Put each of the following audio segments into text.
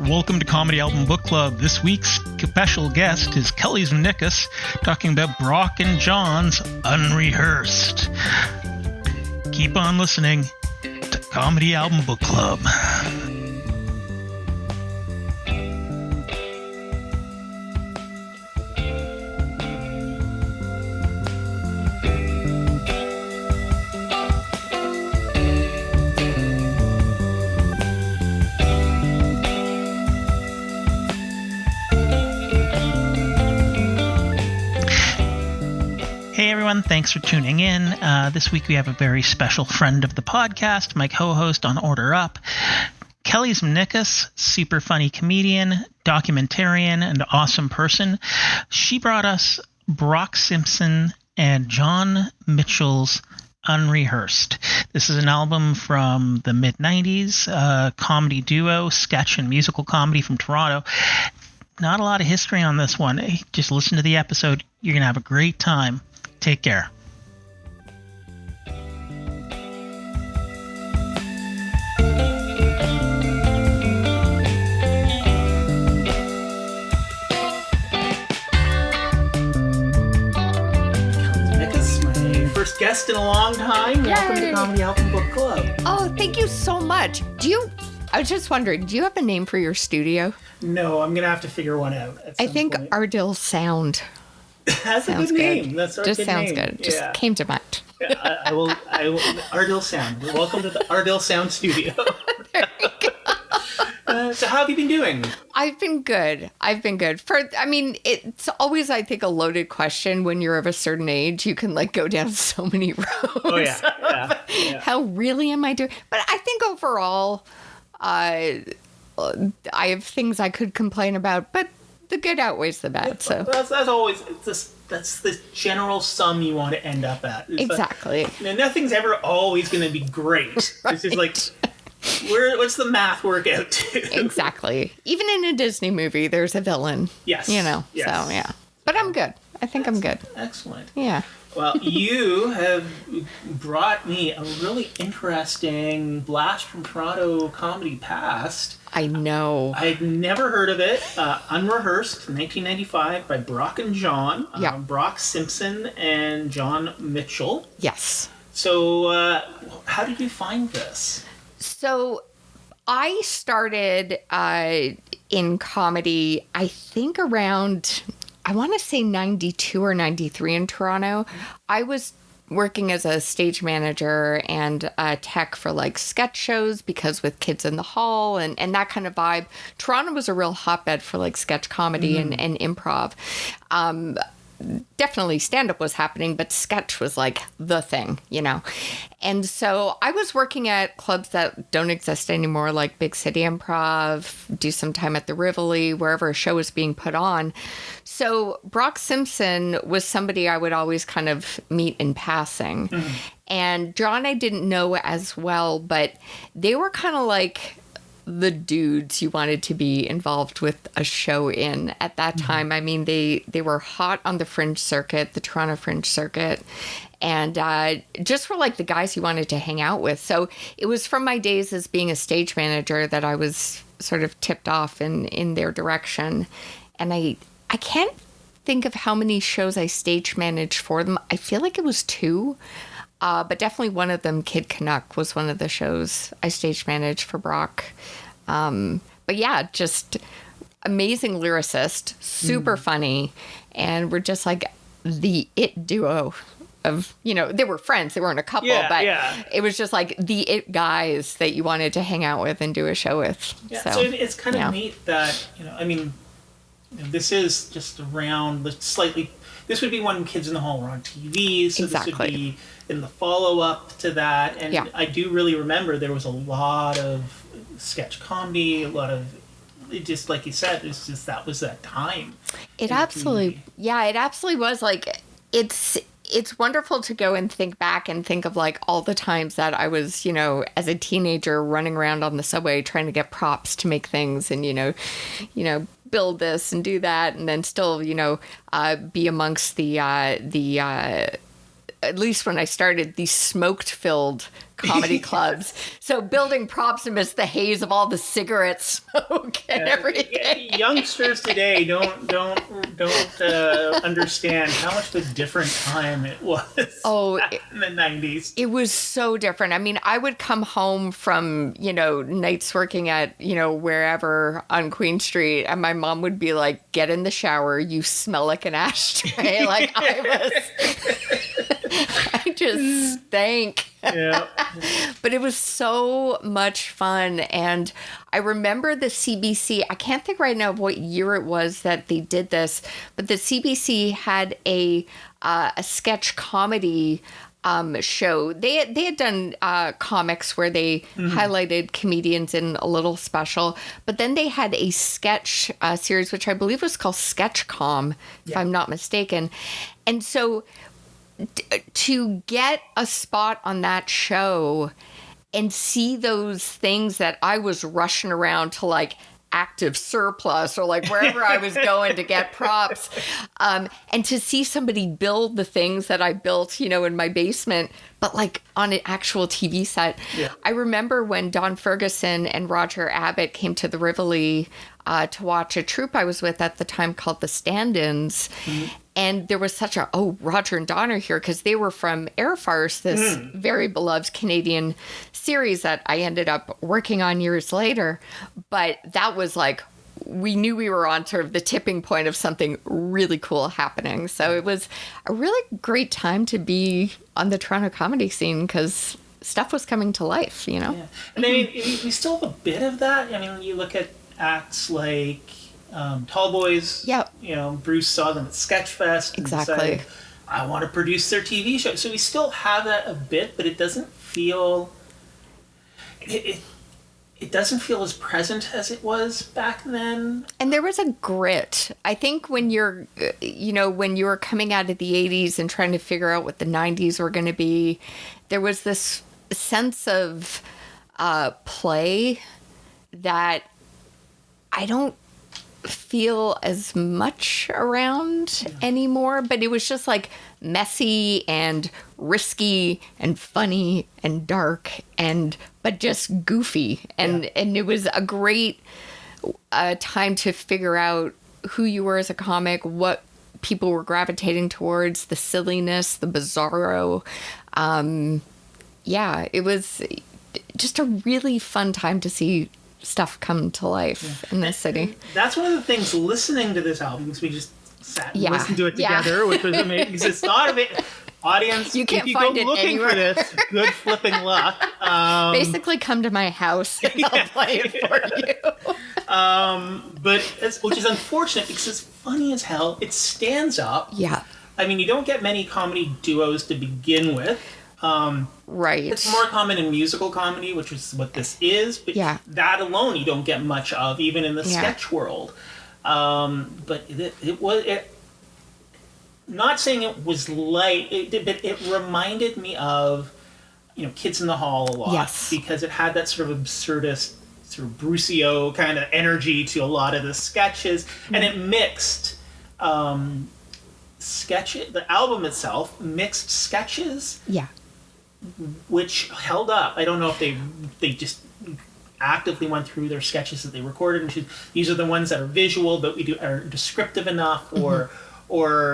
Welcome to Comedy Album Book Club. This week's special guest is Kelly Zemnickis, talking about Brock and John's Unrehearsed. Keep on listening to Comedy Album Book Club. Hey everyone, thanks for tuning in. This week we have a very special friend of the podcast, my co-host on Order Up, Kelly Zemnickis, super funny comedian, documentarian, and awesome person. She brought us Brock Simpson and John Mitchell's Unrehearsed. This is an album from the mid-90s, comedy duo, sketch and musical comedy from Toronto. Not a lot of history on this one. Just listen to the episode. You're going to have a great time. Take care. Zemnickis, my first guest in a long time. Yay. Welcome to Comedy Album Book Club. Oh, thank you so much. I was just wondering, do you have a name for your studio? No, I'm going to have to figure one out at some I think point. Ardill Sound. That's a good name. That's our Just good sounds name. good. Just came to mind. Yeah, I will. Ardill Sound. Welcome to the Ardill Sound Studio. So how have you been doing? I've been good. It's always, I think, a loaded question when you're of a certain age. You can go down so many roads. Oh yeah. How really am I doing? But I think overall, I have things I could complain about, but the good outweighs the bad. So that's always that's the general sum you want to end up at. Exactly. Nothing's ever always going to be great. Right. It's just what's the math work out to? Exactly. Even in a Disney movie, there's a villain. Yes. Yes. So yeah. But I'm good. I think I'm good. Excellent. Yeah. Well, you have brought me a really interesting blast from Toronto comedy past. I know. I'd never heard of it. Unrehearsed, 1995, by Brock and John. Yeah. Brock Simpson and John Mitchell. Yes. So, how did you find this? So I started in comedy, I think around, I want to say 92 or 93 in Toronto. I was working as a stage manager and tech for sketch shows, because with Kids in the Hall and that kind of vibe, Toronto was a real hotbed for sketch comedy and improv. Definitely stand-up was happening, but sketch was the thing, And so I was working at clubs that don't exist anymore, like Big City Improv, do some time at the Rivoli, wherever a show was being put on. So Brock Simpson was somebody I would always kind of meet in passing. Mm-hmm. And John I didn't know as well, but they were kind of the dudes you wanted to be involved with a show in at that time. I mean, they were hot on the Fringe circuit, the Toronto Fringe circuit, and just were the guys you wanted to hang out with. So it was from my days as being a stage manager that I was sort of tipped off in their direction. And I can't think of how many shows I stage managed for them. I feel like it was 2. But definitely one of them, Kid Canuck, was one of the shows I stage managed for Brock. But yeah, just amazing lyricist, super funny, and we're just the it duo of, they were friends, they weren't a couple, but it was just the it guys that you wanted to hang out with and do a show with. Yeah, so it's kind of neat that, this is just around this would be when Kids in the Hall were on TV, so exactly. This would be in the follow-up to that, and I do really remember there was a lot of sketch comedy, a lot of, just like you said, it's just that was that time. It absolutely was. It's wonderful to go and think back and think of all the times that I was, as a teenager running around on the subway trying to get props to make things and, build this and do that, and then still, be amongst the at least when I started, these smoke-filled comedy clubs. So building props amidst the haze of all the cigarette smoke and everything. Youngsters today don't understand how much of a different time it was. In the 90s. It was so different. I mean, I would come home from, nights working at, wherever on Queen Street, and my mom would be like, "Get in the shower, you smell like an ashtray." Like I just stank. Yeah. But it was so much fun. And I remember the CBC, I can't think right now of what year it was that they did this, but the CBC had a sketch comedy show. They had done comics where they highlighted comedians in a little special, but then they had a sketch series, which I believe was called Sketchcom, if I'm not mistaken. And so to get a spot on that show and see those things that I was rushing around to like Active Surplus or like wherever I was going to get props, and to see somebody build the things that I built, in my basement, but like on an actual TV set. Yeah. I remember when Don Ferguson and Roger Abbott came to the Rivoli to watch a troupe I was with at the time called the Stand-Ins. And there was such Roger and Don are here, because they were from Air Farce, this very beloved Canadian series that I ended up working on years later. But that was like, we knew we were on sort of the tipping point of something really cool happening. So it was a really great time to be on the Toronto comedy scene, because stuff was coming to life, Yeah. And I mean, we still have a bit of that. I mean, you look at acts like Tall Boys. Yep. Bruce saw them at Sketchfest. Exactly. And decided, I want to produce their TV show. So we still have that a bit, but it doesn't feel... It doesn't feel as present as it was back then. And there was a grit. I think when you're, when you were coming out of the 80s and trying to figure out what the 90s were going to be, there was this sense of play that I don't feel as much around anymore, but it was just like messy and risky and funny and dark but just goofy, and it was a great time to figure out who you were as a comic, what people were gravitating towards, the silliness, the bizarro. It was just a really fun time to see stuff come to life in this city. That's one of the things listening to this album, because we just sat and listened to it together, which was amazing, because it's not of it. Audience, you can't if you find go it looking anywhere. For this, good flipping luck. Basically, come to my house and I'll play it for you. Which is unfortunate, because it's funny as hell. It stands up. Yeah. I mean, you don't get many comedy duos to begin with. Right. It's more common in musical comedy, which is what this is. But that alone, you don't get much of, even in the sketch world. But it was... Not saying it was light, but it reminded me of, Kids in the Hall a lot. Yes. Because it had that sort of absurdist, sort of Brucio kind of energy to a lot of the sketches. And it mixed sketches. The album itself mixed sketches. Yeah. Which held up. I don't know if they just actively went through their sketches that they recorded. And these are the ones that are visual, but are descriptive enough, or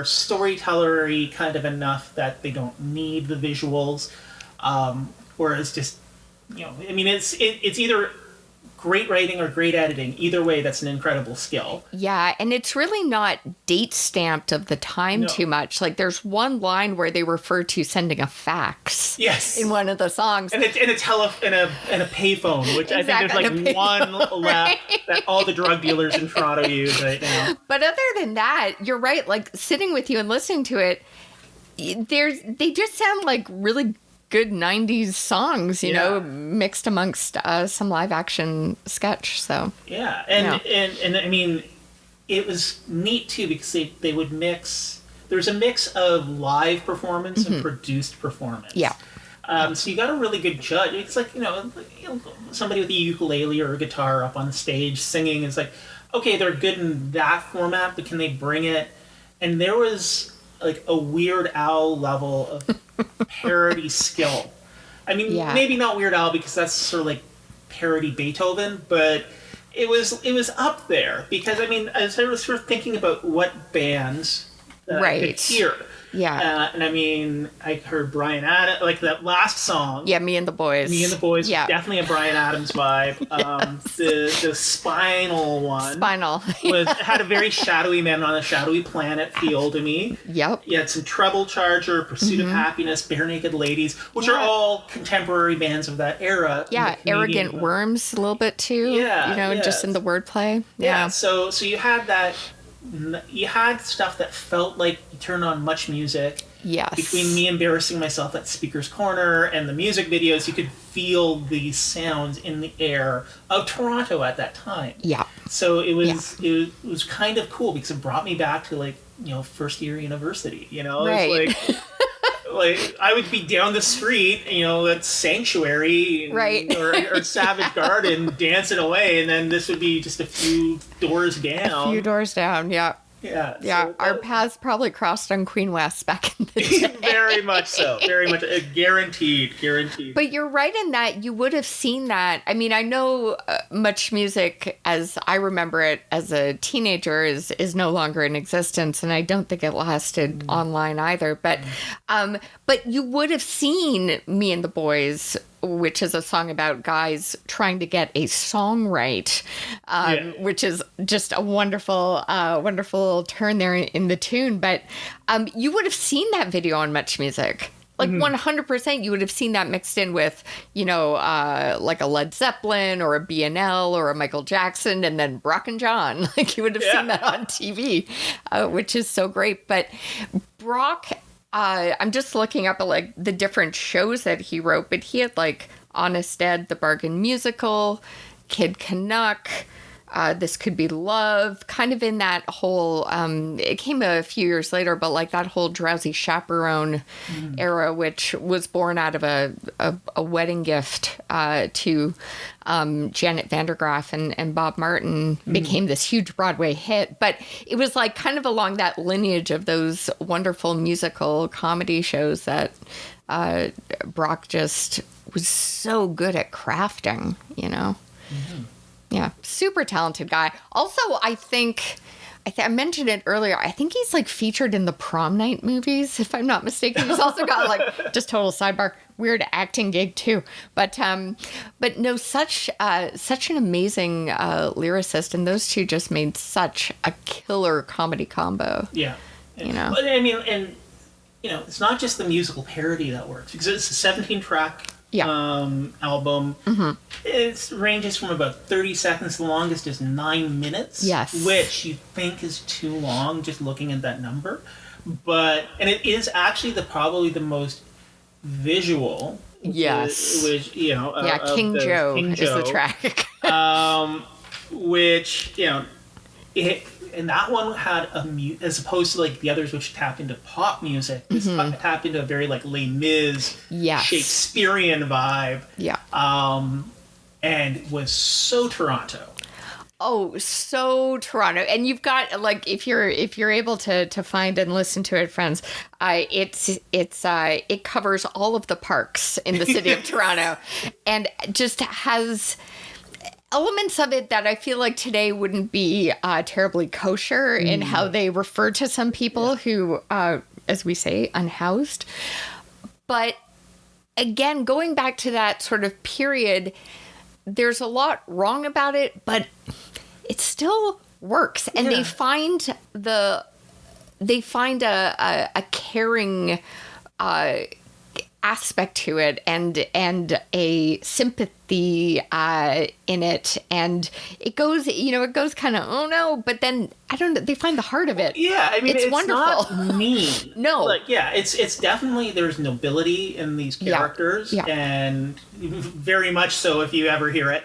storytellery kind of enough that they don't need the visuals, or it's just, it's either great writing or great editing. Either way, that's an incredible skill. Yeah, and it's really not date stamped of the time too much. Like, there's one line where they refer to sending a fax. Yes. In one of the songs. And a payphone, which I think there's one left that all the drug dealers in Toronto use right now. But other than that, you're right. Like, sitting with you and listening to it, they just sound like really good 90s songs, mixed amongst some live action sketch. So and I mean, it was neat too, because they would mix. There's a mix of live performance and produced performance. So you got a really good judge. It's like somebody with a ukulele or a guitar up on the stage singing. It's like, okay, they're good in that format, but can they bring it? And there was like a Weird Al level of parody skill. I mean, maybe not Weird Al because that's sort of like parody Beethoven, but it was up there because I mean, as I was sort of thinking about what bands that I could hear. Yeah. And I mean, I heard Bryan Adams, like that last song. Yeah, Me and the Boys. Me and the Boys, definitely a Bryan Adams vibe. The Spinal one. Spinal. Had a very shadowy Man on a Shadowy Planet feel to me. Yep. You had some Treble Charger, Pursuit of Happiness, Bare Naked Ladies, which are all contemporary bands of that era. Yeah, Arrogant Worms a little bit too. Yeah. You know, just in the wordplay. Yeah. So you had that. You had stuff that felt like you turned on Much Music. Yes. Between me embarrassing myself at Speaker's Corner and the music videos, you could feel the sounds in the air of Toronto at that time. Yeah. So it was kind of cool because it brought me back to like, you know, first year university. You know, right. It's like. Like, I would be down the street, you know, at Sanctuary or Savage Garden dancing away, and then this would be just a few doors down. A few doors down, yeah. Yeah. Yeah, so our paths probably crossed on Queen West back in the day. Very much so. Very much. Guaranteed. But you're right in that you would have seen that. I mean, I know Much Music, as I remember it as a teenager, is no longer in existence, and I don't think it lasted online either. But you would have seen Me and the Boys, which is a song about guys trying to get a song right, which is just a wonderful turn there in the tune. But you would have seen that video on Much Music. Like 100%, you would have seen that mixed in with, you know, like a Led Zeppelin or a B&L or a Michael Jackson, and then Brock and John. Like you would have seen that on TV, which is so great. But Brock... I'm just looking up at like the different shows that he wrote, but he had like Honest Ed, The Bargain Musical, Kid Canuck, This Could Be Love, kind of in that whole, it came a few years later, but like that whole Drowsy Chaperone era, which was born out of a wedding gift to Janet Vandergraff and Bob Martin, became this huge Broadway hit. But it was like kind of along that lineage of those wonderful musical comedy shows that Brock just was so good at crafting, you know? Yeah, super talented guy. Also, I think I mentioned it earlier. I think he's like featured in the Prom Night movies, if I'm not mistaken. He's also got like just total sidebar weird acting gig too. But no, such an amazing lyricist, and those two just made such a killer comedy combo. Yeah, you know. But I mean, and you know, it's not just the musical parody that works because it's a 17-track. Album. It ranges from about 30 seconds. The longest is 9 minutes. Yes. Which you think is too long just looking at that number. And it is actually probably the most visual. Yes. Which, you know. King Joe is the track. Which, you know, and that one had as opposed to like the others which tapped into pop music, this tapped into a very like Les Mis, Shakespearean vibe. Yeah. And was so Toronto. Oh, so Toronto. And you've got like if you're able to find and listen to it, friends, it covers all of the parks in the city of Toronto, and just has elements of it that I feel like today wouldn't be terribly kosher in how they refer to some people who, as we say, unhoused. But again, going back to that sort of period, there's a lot wrong about it, but it still works. And they find a caring aspect to it and a sympathy in it, and it goes kind of, oh no, but then I don't know, they find the heart of it. Yeah, I mean, it's wonderful. Not mean. No, like, yeah, it's definitely, there's nobility in these characters, and very much so if you ever hear it.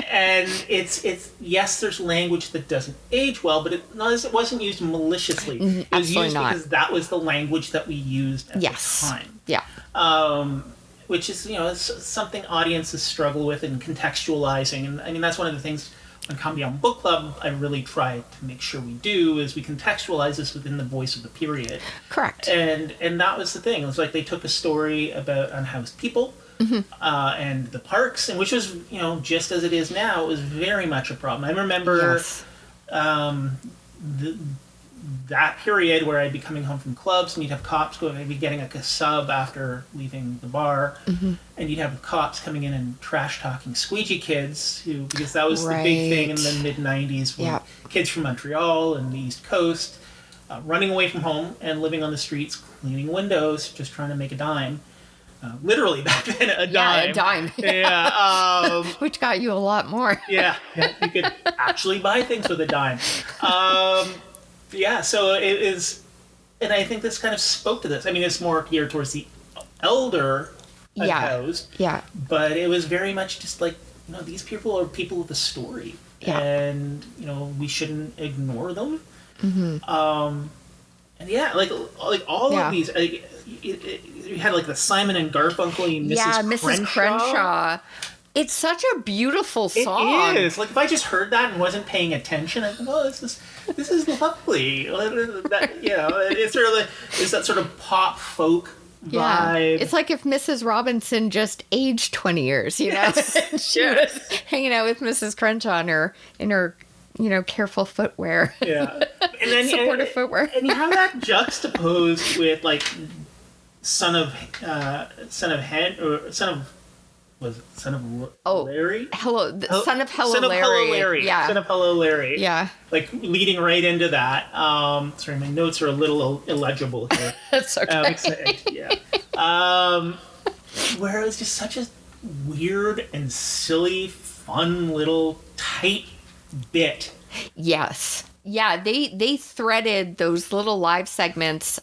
And it's yes, there's language that doesn't age well, but it wasn't used maliciously. It was used because that was the language that we used at the time. Yeah. Which is, you know, it's something audiences struggle with in contextualizing, and I mean that's one of the things on Comedy on Book Club, I really try to make sure we do is we contextualize this within the voice of the period. Correct. And that was the thing. It was like they took a story about unhoused people and the parks, and which was, you know, just as it is now, it was very much a problem. I remember that period where I'd be coming home from clubs and you'd have cops going, I'd be getting like a sub after leaving the bar, and you'd have cops coming in and trash talking squeegee kids, because that was the big thing in the mid 90s when kids from Montreal and the East Coast running away from home and living on the streets, cleaning windows, just trying to make a dime. Literally back then, a dime. Yeah, a dime. Yeah. Which got you a lot more. yeah, you could actually buy things with a dime. Yeah, so it is, and I think this kind of spoke to this. I mean, it's more geared towards the elder unhoused, but it was very much just like, you know, these people are people with a story, and, you know, we shouldn't ignore them. And yeah, like all of these, like, you had like the Simon and Garfunkel, Mrs. Crenshaw. It's such a beautiful song. It is. Like, if I just heard that and wasn't paying attention, I thought, oh, this is lovely. That, you know, it's that sort of pop folk vibe. It's like if Mrs. Robinson just aged 20 years, you know? She was hanging out with Mrs. Crenshaw in her, you know, careful footwear. Yeah. And then supportive footwear. And you have that juxtaposed with, like, Son of Larry? Son of Hello Larry. Yeah. Son of Hello Larry. Yeah. Like, leading right into that. Sorry, my notes are a little illegible here. That's okay. Where it was just such a weird and silly, fun little tight bit. Yes. Yeah, they threaded those little live segments,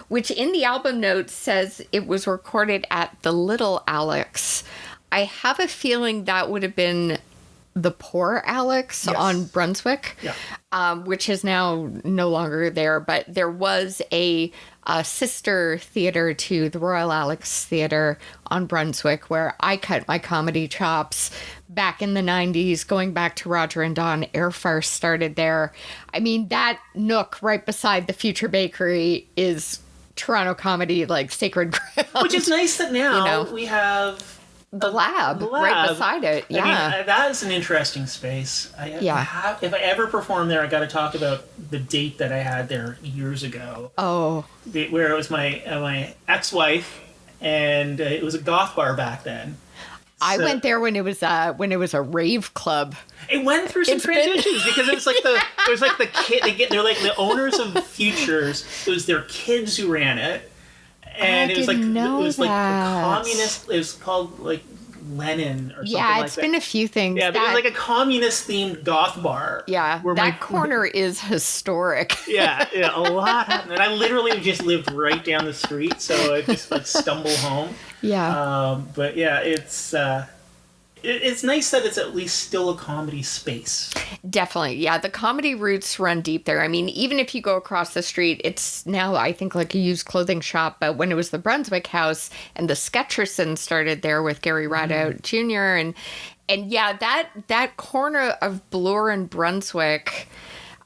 which in the album notes says it was recorded at the Little Alex. I have a feeling that would have been the Poor Alex on Brunswick, which is now no longer there. But there was a sister theater to the Royal Alex Theater on Brunswick where I cut my comedy chops back in the 90s, going back to Roger and Don. Air Farce started there. I mean, that nook right beside the Future Bakery is Toronto comedy, like, sacred ground. Which is nice that now we have the lab right beside it. Yeah. I mean, that is an interesting space. If I ever perform there, I got to talk about the date that I had there years ago. Oh. Where it was my ex-wife, and it was a goth bar back then. I went there when it was a rave club. It went through some transitions because it was like the kid. They're like the owners of Futures. It was their kids who ran it, and it was like the communist. It was called like Lenin or something. Yeah, it's been a few things. Yeah, but it was like a communist themed goth bar. Yeah, that corner is historic. Yeah, a lot happened, and I literally just lived right down the street, so I just like stumble home. Yeah. But yeah, it's nice that it's at least still a comedy space. Definitely. Yeah, the comedy roots run deep there. I mean, even if you go across the street, it's now, I think, like a used clothing shop. But when it was the Brunswick House and the Sketcherson started there with Gary Rideout Jr. And yeah, that corner of Bloor and Brunswick,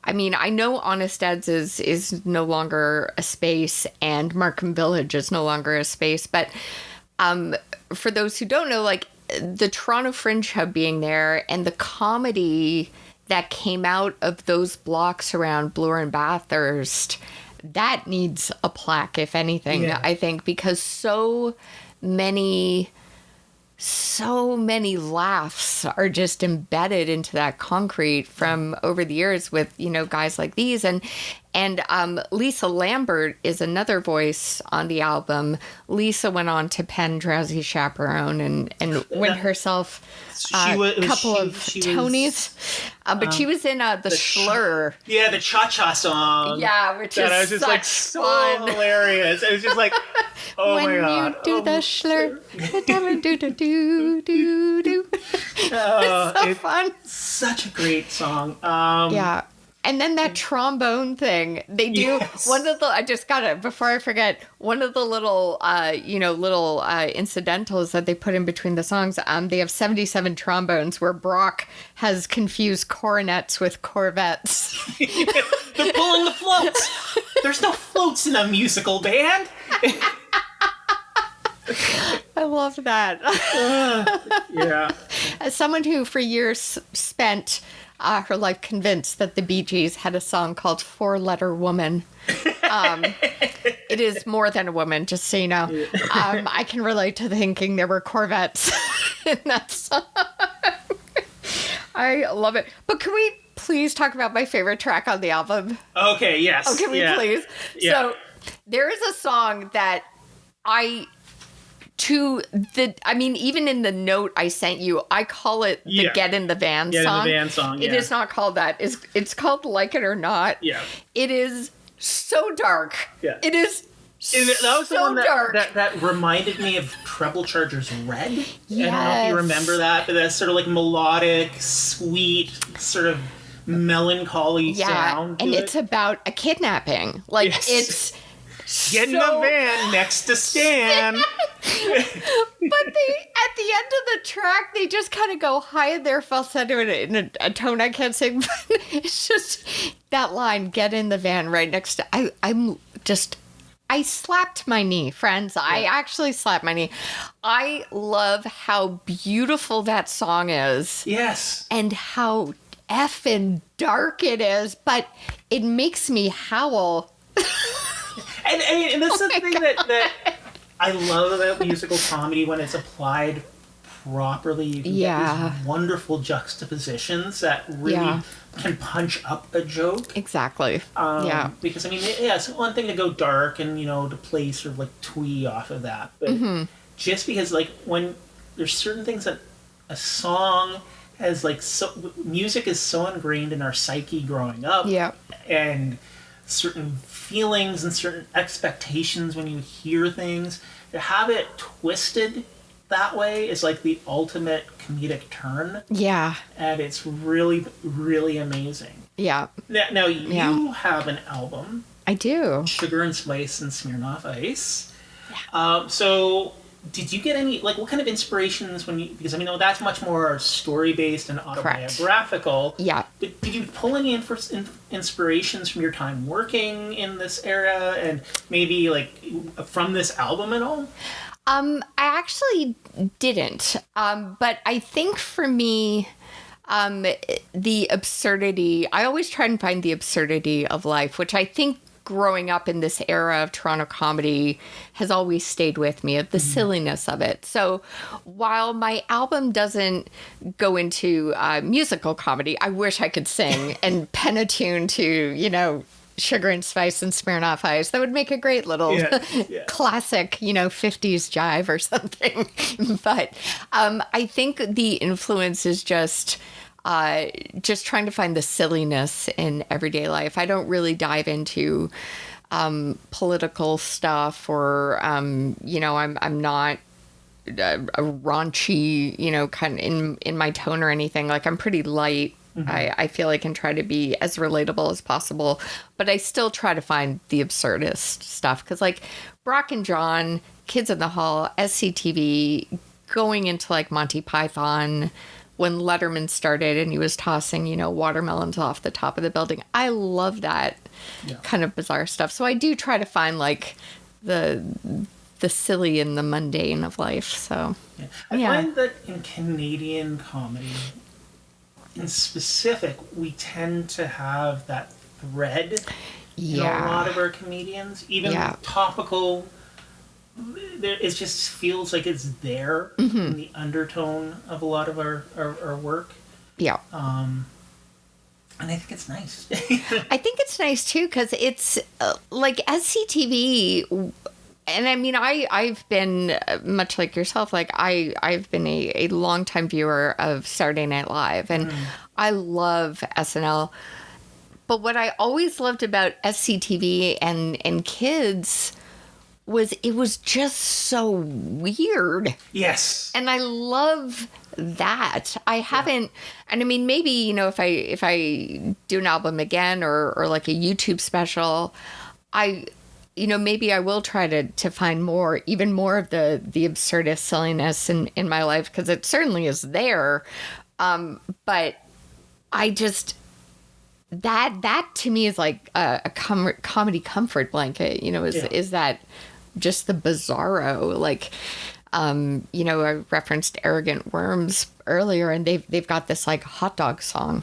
I mean, I know Honest Ed's is no longer a space and Markham Village is no longer a space. But for those who don't know, like, the Toronto Fringe Hub being there and the comedy that came out of those blocks around Bloor and Bathurst, that needs a plaque, if anything, I think, because so many laughs are just embedded into that concrete from over the years with, you know, guys like these. And Lisa Lambert is another voice on the album. Lisa went on to pen Drowsy Chaperone and win herself a couple of Tonys. But she was in the Schlur. Yeah, the cha-cha song. Yeah, which is I was just such like so hilarious. It was just like, oh when my god. When you do the Schlur, do. It's so fun. Such a great song. Yeah. And then that trombone thing, they do one of the, I just got it before I forget, one of the little, incidentals that they put in between the songs. They have 77 trombones where Brock has confused coronets with corvettes. They're pulling the floats. There's no floats in a musical band. I love that. Yeah. As someone who for years spent her life convinced that the Bee Gees had a song called Four Letter Woman. It is more than a woman, just so you know. I can relate to thinking there were corvettes in that song. I love it. But can we please talk about my favorite track on the album? Okay, yes. Oh, can we please? Yeah. So there is a song that even in the note I sent you, I call it the Get in the Van song. Get in the Van song, It is not called that. It's called Like It or Not. Yeah. It is so dark. Yeah. It is that was so the one dark. that reminded me of Treble Charger's Red. Yes. I don't know if you remember that, but that's sort of like melodic, sweet, sort of melancholy sound. And it's about a kidnapping. Like, it's Get in the van next to Stan. But at the end of the track, they just kind of go high in their falsetto in a tone I can't sing. But it's just that line, get in the van right next to... I slapped my knee, friends. Yeah. I actually slapped my knee. I love how beautiful that song is. Yes. And how effing dark it is. But it makes me howl. And that's the thing that I love about musical comedy when it's applied properly. You can get these wonderful juxtapositions that really can punch up a joke. Exactly. Because, I mean, it's one thing to go dark and, to play sort of like twee off of that. But just because, like, when there's certain things that a song has, like, music is so ingrained in our psyche growing up. Yeah. And certain feelings and certain expectations when you hear things, to have it twisted that way is like the ultimate comedic turn. Yeah. And it's really, really amazing. Yeah. Now you have an album. I do. Sugar and Spice and Smirnoff Ice. Yeah. So did you get any, like, what kind of inspirations because I mean, that's much more story-based and autobiographical. Correct. Yeah. But did you pull any inspirations from your time working in this era and maybe, like, from this album at all? I actually didn't. But I think for me, the absurdity, I always try and find the absurdity of life, which I think growing up in this era of Toronto comedy has always stayed with me, of the silliness of it. So while my album doesn't go into musical comedy, I wish I could sing and pen a tune to, Sugar and Spice and Smirnoff Ice. That would make a great little classic, 50s jive or something. But I think the influence is just trying to find the silliness in everyday life. I don't really dive into political stuff or, I'm not a raunchy, kind of in my tone or anything. Like, I'm pretty light. I feel I can try to be as relatable as possible, but I still try to find the absurdist stuff. Because, like, Brock and John, Kids in the Hall, SCTV, going into, like, Monty Python, when Letterman started and he was tossing, watermelons off the top of the building. I love that kind of bizarre stuff. So I do try to find, like, the silly and the mundane of life. So I find that in Canadian comedy, in specific, we tend to have that thread in a lot of our comedians. Even topical, it just feels like it's there in the undertone of a lot of our work. Yeah. And I think it's nice. I think it's nice, too, because it's like SCTV... And I mean, I've been, much like yourself, like I've been a longtime viewer of Saturday Night Live, and I love SNL. But what I always loved about SCTV and Kids was it was just so weird. Yes. And I love that. I haven't, and I mean, maybe, you know, if I do an album again or like a YouTube special, maybe I will try to find even more of the absurdist silliness in my life, because it certainly is there. But I just, that to me is like a comedy comfort blanket, you know, is that just the bizarro, like, you know, I referenced Arrogant Worms earlier, and they've got this like hot dog song,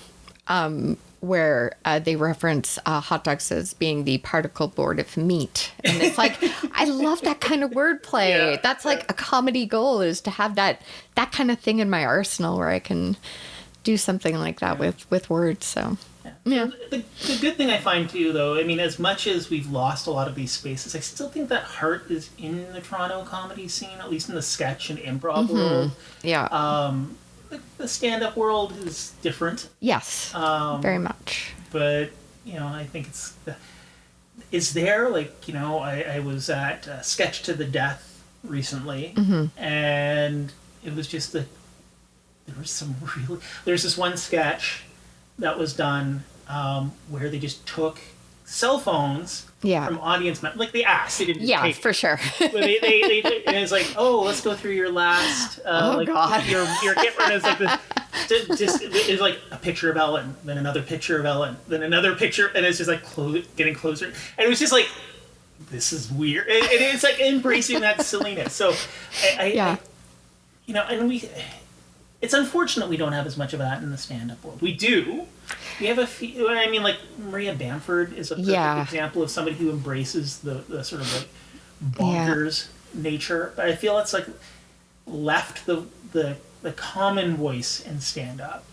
where they reference hot dogs as being the particle board of meat. And it's like, I love that kind of wordplay. Yeah. That's like a comedy goal, is to have that kind of thing in my arsenal where I can do something like that with words. So, yeah. The good thing I find too, though, I mean, as much as we've lost a lot of these spaces, I still think that heart is in the Toronto comedy scene, at least in the sketch and improv world. Yeah. The stand-up world is different. Yes, very much. But, you know, I think it's there. Like, you know, I was at Sketch to the Death recently, and it was just there's this one sketch that was done where they just took cell phones from audience members. Like, they asked. They didn't take for sure. But they and it's like, oh, let's go through your last God. your hit run. Is like it's like a picture of Ellen, then another picture of Ellen, then another picture, and it's just like getting closer. And it was just like, this is weird. And it's like embracing that silliness. So I you know, and it's unfortunate we don't have as much of that in the stand-up world. We do. We have a few. I mean, like, Maria Bamford is a perfect example of somebody who embraces the sort of like bonkers nature. But I feel it's like left the common voice in stand-up.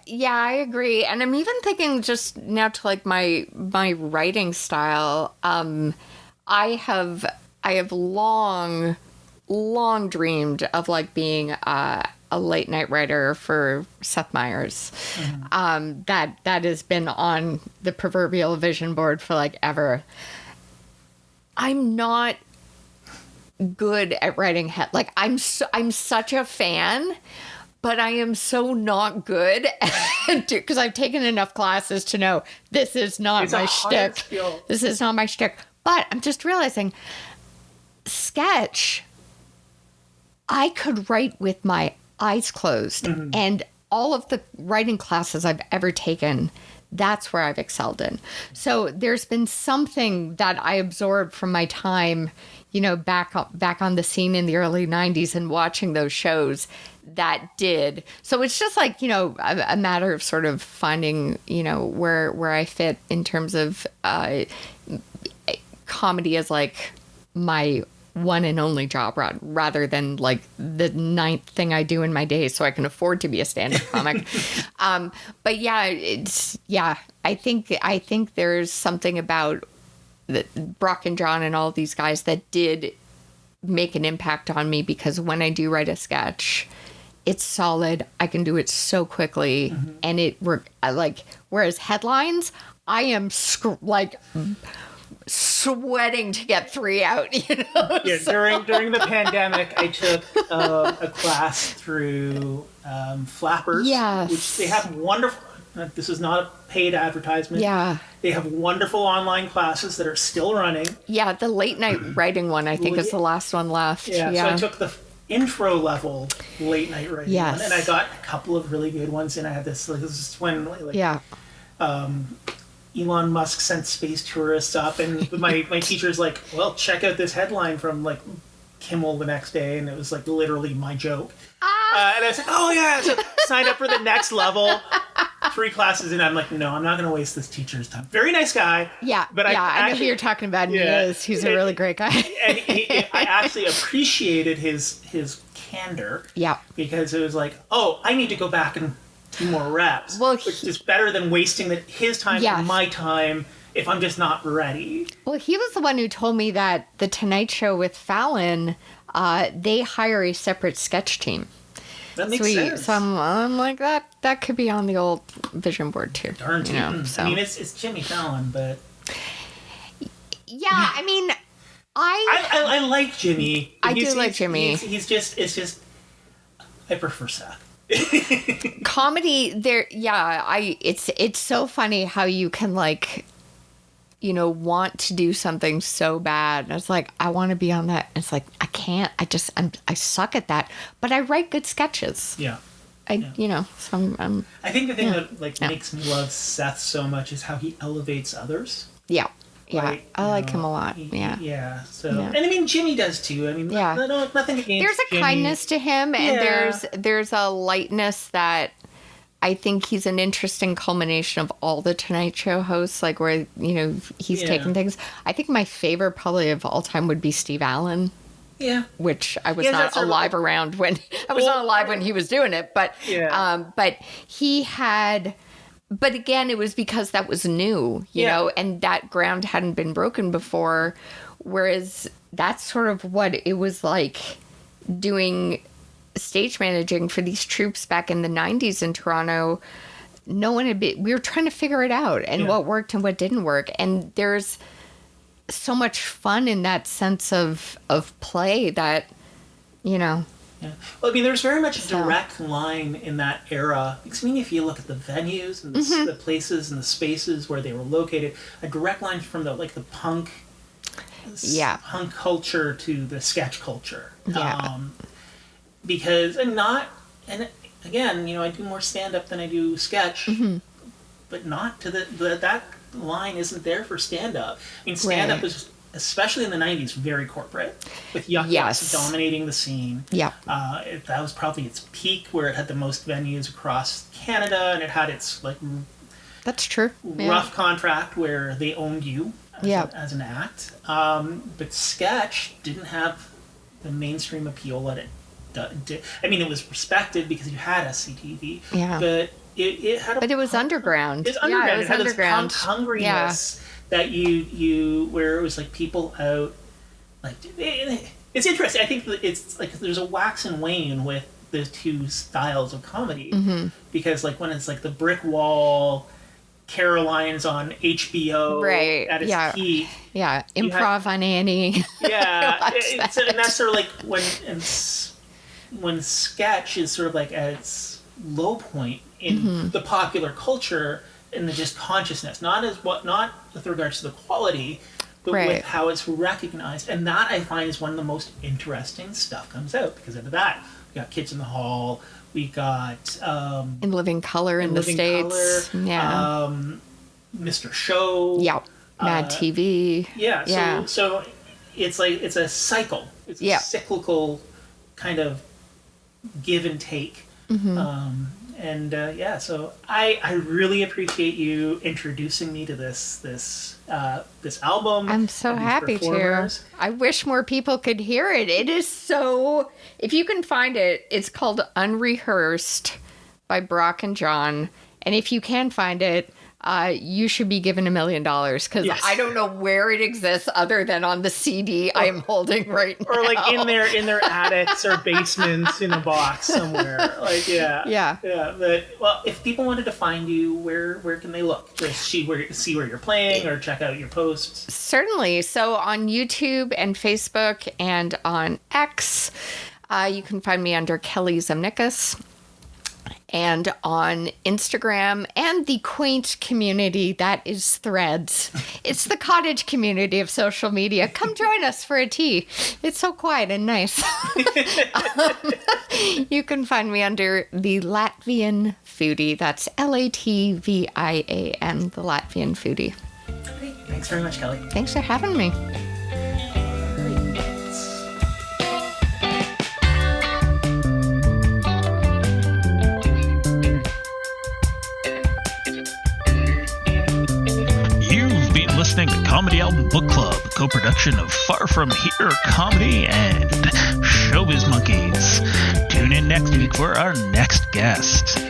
Yeah, I agree. And I'm even thinking just now to like my writing style. I have long dreamed of like being a late night writer for Seth Meyers. That has been on the proverbial vision board for like ever. I'm not good at writing like I'm such a fan, but I am so not good at because I've taken enough classes to know this is not my shtick. This is not my shtick. But I'm just realizing, sketch, I could write with my eyes closed, and all of the writing classes I've ever taken, that's where I've excelled in. So there's been something that I absorbed from my time, you know, back on the scene in the early 90s and watching those shows that did. So it's just like, you know, a matter of sort of finding, you know, where I fit in terms of comedy as like my one and only job rather than like the ninth thing I do in my day so I can afford to be a stand-up comic. But I think there's something about Brock and John and all these guys that did make an impact on me, because when I do write a sketch, it's solid. I can do it so quickly, and whereas headlines, I am sweating to get 3 out, you know. Yeah, during the pandemic, I took a class through Flappers, which they have wonderful. This is not a paid advertisement. Yeah, they have wonderful online classes that are still running. Yeah, the late night writing one, I think, is the last one left. Yeah, so I took the intro level late night writing one, and I got a couple of really good ones. And I had this is when Elon Musk sent space tourists up, and my teacher's like, well, check out this headline from like Kimmel the next day, and it was like literally my joke. And I was like, oh yeah, so signed up for the next level. 3 classes in, I'm like, no, I'm not going to waste this teacher's time. Very nice guy. Yeah, but I know who you're talking about, and he is. He's a really great guy. And I actually appreciated his candor. Yeah. Because it was like, oh, I need to go back and do more reps. Well, which is better than wasting his time and my time if I'm just not ready. Well, he was the one who told me that the Tonight Show with Fallon, they hire a separate sketch team. That makes sense. So I'm like, that could be on the old vision board too. Darn tootin'. You know, so. I mean, it's Jimmy Fallon, but yeah, I mean, I like Jimmy. I do like Jimmy. It's just I prefer Seth. Comedy there, it's so funny how you can like, you know, want to do something so bad. And it's like, I want to be on that. And it's like, I can't. I suck at that. But I write good sketches. Yeah. You know, so I'm I think the thing that makes me love Seth so much is how he elevates others. Yeah. Yeah, Right, I like him a lot. Yeah. So, Yeah. and I mean, Jimmy does too. I mean, nothing against There's a Jimmy. kindness to him, and there's a lightness that I think he's an interesting culmination of all the Tonight Show hosts, like where, you know, he's taken things. I think my favorite probably of all time would be Steve Allen. Yeah. Which I was not alive around when I was not alive when he was doing it, but but he had. But again, it was because that was new, you know, and that ground hadn't been broken before. Whereas that's sort of what it was like doing stage managing for these troops back in the 90s in Toronto. No one had been, we were trying to figure it out and what worked and what didn't work. And there's so much fun in that sense of play that, you know. Yeah. Well, I mean, there's very much a direct line in that era. Because, I mean, if you look at the venues and the places and the spaces where they were located, a direct line from the punk culture to the sketch culture. Yeah. Because, and again, you know, I do more stand-up than I do sketch, but not to that line isn't there for stand-up. I mean, stand-up is, especially in the 90s, very corporate, with Yuck Yucks dominating the scene. Yeah. That was probably its peak, where it had the most venues across Canada, and it had its, like... That's true. Rough contract where they owned you as an act. But sketch didn't have the mainstream appeal that it did. I mean, it was respected because you had SCTV. Yeah. But it had But it was underground. It's underground. Yeah, it was had underground. This hungriness that you where it was like people out, like it's interesting. I think that it's like there's a wax and wane with the two styles of comedy because like when it's like the brick wall, Caroline's on HBO at its peak. Yeah, Improv on Annie. Yeah, and that's sort of like when sketch is sort of like at its low point in the popular culture. In the just consciousness, not with regards to the quality, but with how it's recognized, and that I find is one of the most interesting stuff comes out because of that. We got Kids in the Hall, we got In Living Color in the States, Color, Mr. Show, Mad TV, So it's like it's a cycle, it's a cyclical kind of give and take. So I really appreciate you introducing me to this album. I'm so happy to. I wish more people could hear it. It is so... If you can find it, it's called Unrehearsed by Brock and John. And if you can find it, you should be given $1 million because I don't know where it exists other than on the CD I am holding right now. Or like in their attics or basements in a box somewhere. Like But well, if people wanted to find you, where can they look? Just see where you're playing or check out your posts. Certainly. So on YouTube and Facebook and on X, you can find me under Kelly Zemnickis. And on Instagram and the quaint community that is Threads. It's the cottage community of social media. Come join us for a tea. It's so quiet and nice. You can find me under the Latvian Foodie. That's Latvian, the Latvian Foodie. Great. Thanks very much, Kelly. Thanks for having me. Listening to Comedy Album Book Club, co-production of Far From Here Comedy and Showbiz Monkeys. Tune in next week for our next guest.